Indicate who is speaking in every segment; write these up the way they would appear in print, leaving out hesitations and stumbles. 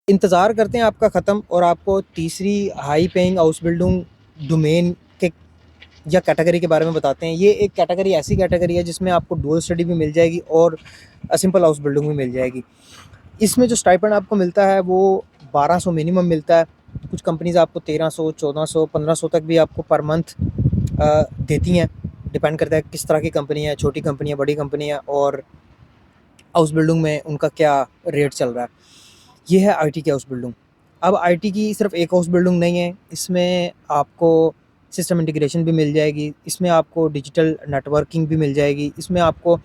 Speaker 1: انتظار کرتے ہیں آپ کا ختم اور آپ کو تیسری high paying house building domain کے یا کیٹیگری کے بارے میں بتاتے ہیں. یہ ایک کیٹیگری ایسی کیٹیگری ہے جس میں آپ کو ڈول اسٹڈی بھی مل جائے گی اور سمپل ہاؤس بلڈنگ بھی مل جائے گی. اس میں جو اسٹائپنڈ آپ کو ملتا ہے وہ 1200 منیمم ملتا ہے. کچھ کمپنیز آپ کو 1300 1400 1500 تک بھی آپ کو پر منتھ دیتی ہیں. ڈپینڈ کرتا ہے کس طرح کی کمپنی ہے, چھوٹی کمپنی ہے, بڑی کمپنی ہے, اور ہاؤس بلڈنگ میں ان کا کیا ریٹ چل رہا ہے. یہ ہے آئی ٹی کی ہاؤس بلڈنگ. اب آئی ٹی کی صرف ایک ہاؤس بلڈنگ نہیں ہے, اس میں آپ کو سسٹم انٹیگریشن بھی مل جائے گی, اس میں آپ کو ڈیجیٹل نیٹ ورکنگ بھی مل جائے گی, اس میں آپ کو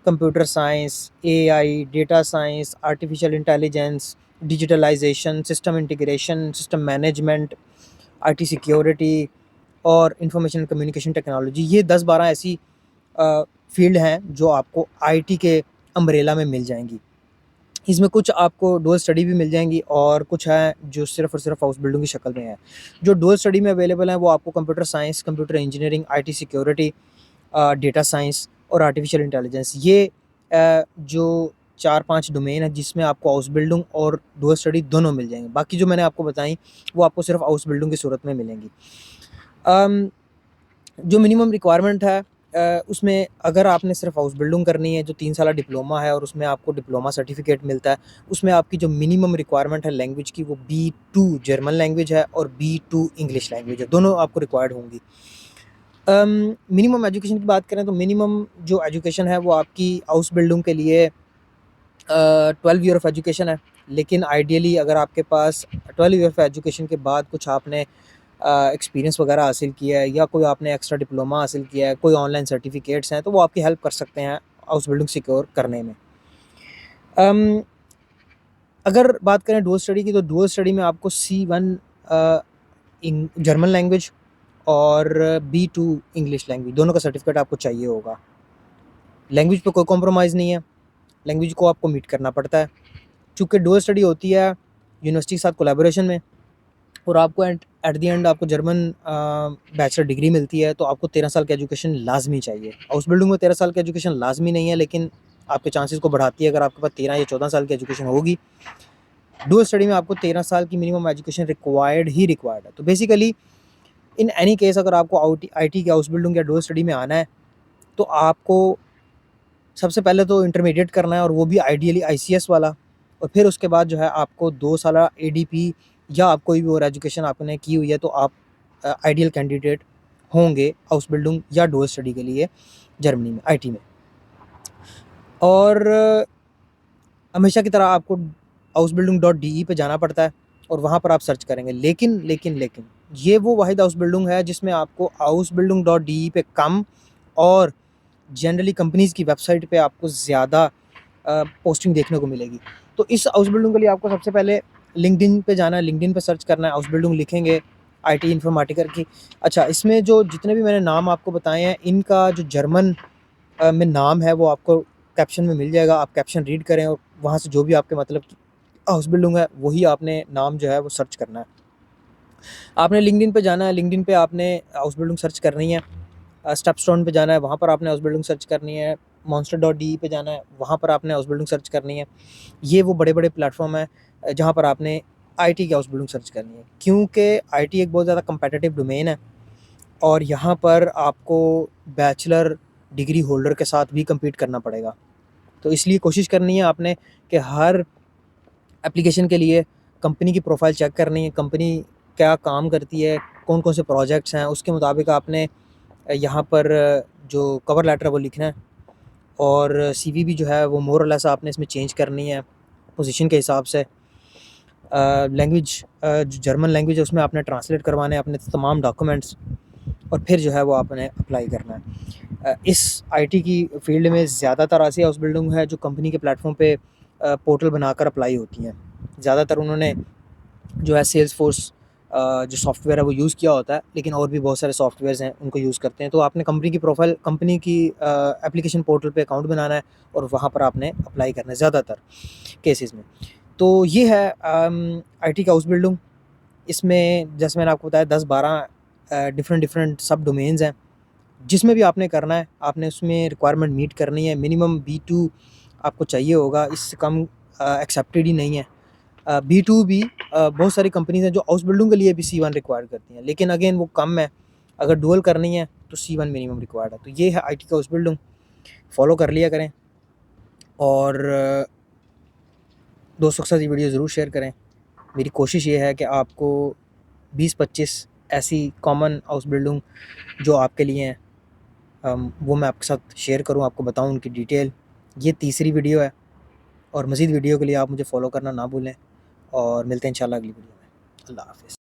Speaker 1: computer science, A I, data science, artificial intelligence, digitalization, system integration, system management, I T security اور انفارمیشن کمیونیکیشن ٹیکنالوجی. یہ 10-12 ایسی فیلڈ ہیں جو آپ کو آئی ٹی کے امبریلا میں مل جائیں گی. اس میں کچھ آپ کو ڈول اسٹڈی بھی مل جائیں گی اور کچھ ہیں جو صرف اور صرف ہاؤس بلڈنگ کی شکل میں ہیں. جو ڈول اسٹڈی میں اویلیبل ہیں وہ آپ کو کمپیوٹر سائنس, کمپیوٹر انجینئرنگ, آئی ٹی سیکیورٹی, ڈیٹا سائنس اور آرٹیفیشیل انٹیلیجنس. یہ جو 4-5 ڈومین ہے جس میں آپ کو ہاؤس بلڈنگ اور ڈول اسٹڈی دونوں مل جائیں گے. باقی جو میں نے آپ کو بتائیں وہ آپ کو صرف ہاؤس بلڈنگ کی صورت میں ملیں گی. جو منیمم ریکوائرمنٹ ہے اس میں اگر آپ نے صرف ہاؤس بلڈنگ کرنی ہے, جو 3 سالہ ڈپلوما ہے اور اس میں آپ کو ڈپلوما سرٹیفکیٹ ملتا ہے, اس میں آپ کی جو منیمم ریکوائرمنٹ ہے لینگویج کی وہ B2 جرمن لینگویج ہے اور B2 انگلش لینگویج ہے. دونوں آپ کو ریکوائرڈ ہوں گی. منیمم ایجوکیشن کی بات کریں تو منیمم جو ایجوکیشن ہے وہ آپ کی ہاؤس بلڈنگ کے لیے 12 ایئر آف ایجوکیشن ہے. لیکن آئیڈیلی اگر آپ کے پاس 12 ایئر آف ایجوکیشن کے بعد کچھ آپ نے ایکسپیرینس وغیرہ حاصل کیا ہے یا کوئی آپ نے ایکسٹرا ڈپلوما حاصل کیا ہے, کوئی آن لائن سرٹیفکیٹس ہیں, تو وہ آپ کی ہیلپ کر سکتے ہیں ہاؤس بلڈنگ سیکیور کرنے میں. اگر بات کریں ڈول اسٹڈی کی تو ڈول اسٹڈی میں آپ کو C1 جرمن لینگویج اور B2 انگلش لینگویج دونوں کا سرٹیفکیٹ آپ کو چاہیے ہوگا. لینگویج پہ کوئی کمپرومائز نہیں ہے, لینگویج کو آپ کو میٹ کرنا پڑتا ہے. چونکہ ڈول اسٹڈی ہوتی ہے یونیورسٹی کے ساتھ کولیبوریشن میں اور آپ کو ایٹ دی اینڈ آپ کو جرمن بیچلر ڈگری ملتی ہے, تو آپ کو 13 سال کی ایجوکیشن لازمی چاہیے. ہاؤس بلڈنگ میں 13 سال کی ایجوکیشن لازمی نہیں ہے, لیکن آپ کے چانسز کو بڑھاتی ہے اگر آپ کے پاس 13 یا 14 سال کی ایجوکیشن ہوگی. ڈول اسٹڈی میں آپ کو 13 سال کی منیمم ایجوکیشن ریکوائرڈ ہے. تو بیسیکلی ان اینی کیس اگر آپ کو آئی ٹی کے ہاؤس بلڈنگ یا ڈول اسٹڈی میں آنا ہے تو آپ کو سب سے پہلے تو انٹرمیڈیٹ کرنا ہے, اور وہ بھی آئیڈیلی ICS والا, اور پھر اس کے بعد جو ہے آپ کو 2 سالہ ADP یا آپ کوئی بھی اور ایجوکیشن آپ نے کی ہوئی ہے تو آپ آئیڈیل کینڈیڈیٹ ہوں گے ہاؤس بلڈنگ یا ڈول اسٹڈی کے لیے جرمنی میں آئی ٹی میں. اور ہمیشہ کی طرح آپ کو housebildung.de پہ جانا پڑتا ہے اور وہاں پر آپ سرچ کریں گے. لیکن یہ وہ واحد ہاؤس بلڈنگ ہے جس میں آپ کو housebildung.de پہ کم اور جنرلی کمپنیز کی ویب سائٹ پہ آپ کو زیادہ پوسٹنگ دیکھنے کو ملے گی. تو اس ہاؤس بلڈنگ کے لیے آپ کو سب سے پہلے LinkedIn پہ جانا ہے, LinkedIn پہ سرچ کرنا ہے, ہاؤس بلڈنگ لکھیں گے IT انفارمیٹیکر کی. اچھا, اس میں جو جتنے بھی میں نے نام آپ کو بتائے ہیں ان کا جو جرمن میں نام ہے وہ آپ کو کیپشن میں مل جائے گا. آپ کیپشن ریڈ کریں اور وہاں سے جو بھی آپ کے مطلب ہاؤس بلڈنگ ہے وہی آپ نے نام جو ہے وہ سرچ کرنا ہے. آپ نے LinkedIn پہ جانا ہے, LinkedIn پہ آپ نے ہاؤس بلڈنگ سرچ کرنی ہے. اسٹیپ اسٹون پہ جانا ہے, وہاں پر آپ نے ہاؤس بلڈنگ سرچ کرنی ہے. monster.de پہ جانا ہے, وہاں پر آپ نے ہاؤس بلڈنگ سرچ کرنی ہے. یہ وہ بڑے بڑے پلیٹ فارم ہیں جہاں پر آپ نے IT کی ہاؤس بلڈنگ سرچ کرنی ہے, کیونکہ IT ایک بہت زیادہ کمپیٹیٹیو ڈومین ہے اور یہاں پر آپ کو بیچلر ڈگری ہولڈر کے ساتھ بھی کمپیٹ کرنا پڑے گا. تو اس لیے کوشش کرنی ہے آپ نے کہ ہر اپلیکیشن کے لیے کمپنی کی پروفائل چیک کرنی ہے, کمپنی کیا کام کرتی ہے, کون کون سے پروجیکٹس ہیں, اس کے مطابق آپ نے یہاں پر جو کور لیٹر ہے وہ لکھنا ہے. اور CV بھی جو ہے وہ مور اور لیس آپ نے اس میں چینج کرنی ہے پوزیشن کے حساب سے. لینگویج جو جرمن لینگویج ہے اس میں آپ نے ٹرانسلیٹ کروانے ہیں اپنے تمام ڈاکومنٹس, اور پھر جو ہے وہ آپ نے اپلائی کرنا ہے. اس IT کی فیلڈ میں زیادہ تر ایسی ہاؤس بلڈنگ ہے جو کمپنی کے پلیٹ فارم پہ پورٹل بنا کر اپلائی ہوتی ہیں. زیادہ تر انہوں نے جو ہے سیلس فورس جو سافٹ ویئر ہے وہ یوز کیا ہوتا ہے, لیکن اور بھی بہت سارے سافٹ ویئرز ہیں ان کو یوز کرتے ہیں. تو آپ نے کمپنی کی پروفائل, کمپنی کی اپلیکیشن پورٹل پہ اکاؤنٹ بنانا ہے اور وہاں پر آپ نے اپلائی کرنا ہے زیادہ تر کیسز میں. تو یہ ہے IT کا ہاؤس بلڈنگ. اس میں جیسے میں نے آپ کو بتایا 10-12 ڈفرینٹ سب ڈومینز ہیں. جس میں بھی آپ نے کرنا ہے آپ نے اس میں ریکوائرمنٹ میٹ کرنی ہے. منیمم B2 آپ کو چاہیے ہوگا, اس سے کم ایکسیپٹیڈ ہی نہیں ہے. B2 بھی بہت ساری کمپنیز ہیں جو ہاؤس بلڈنگ کے لیے بھی C1 ریکوائر کرتی ہیں، لیکن اگین وہ کم ہے. اگر ڈوئل کرنی ہے تو C1 منیمم ریکوائرڈ ہے. تو یہ ہے IT کا ہاؤس بلڈنگ، فالو کر لیا کریں اور دوستوں کے ساتھ یہ ویڈیو ضرور شیئر کریں. میری کوشش یہ ہے کہ آپ کو 20-25 ایسی کامن ہاؤس بلڈنگ جو آپ کے لیے ہیں وہ میں آپ کے ساتھ شیئر کروں، آپ کو بتاؤں ان کی ڈیٹیل. یہ تیسری ویڈیو ہے اور مزید ویڈیو کے لیے آپ مجھے فالو کرنا نہ بھولیں، اور ملتے ہیں انشاءاللہ اگلی ویڈیو میں. اللہ حافظ.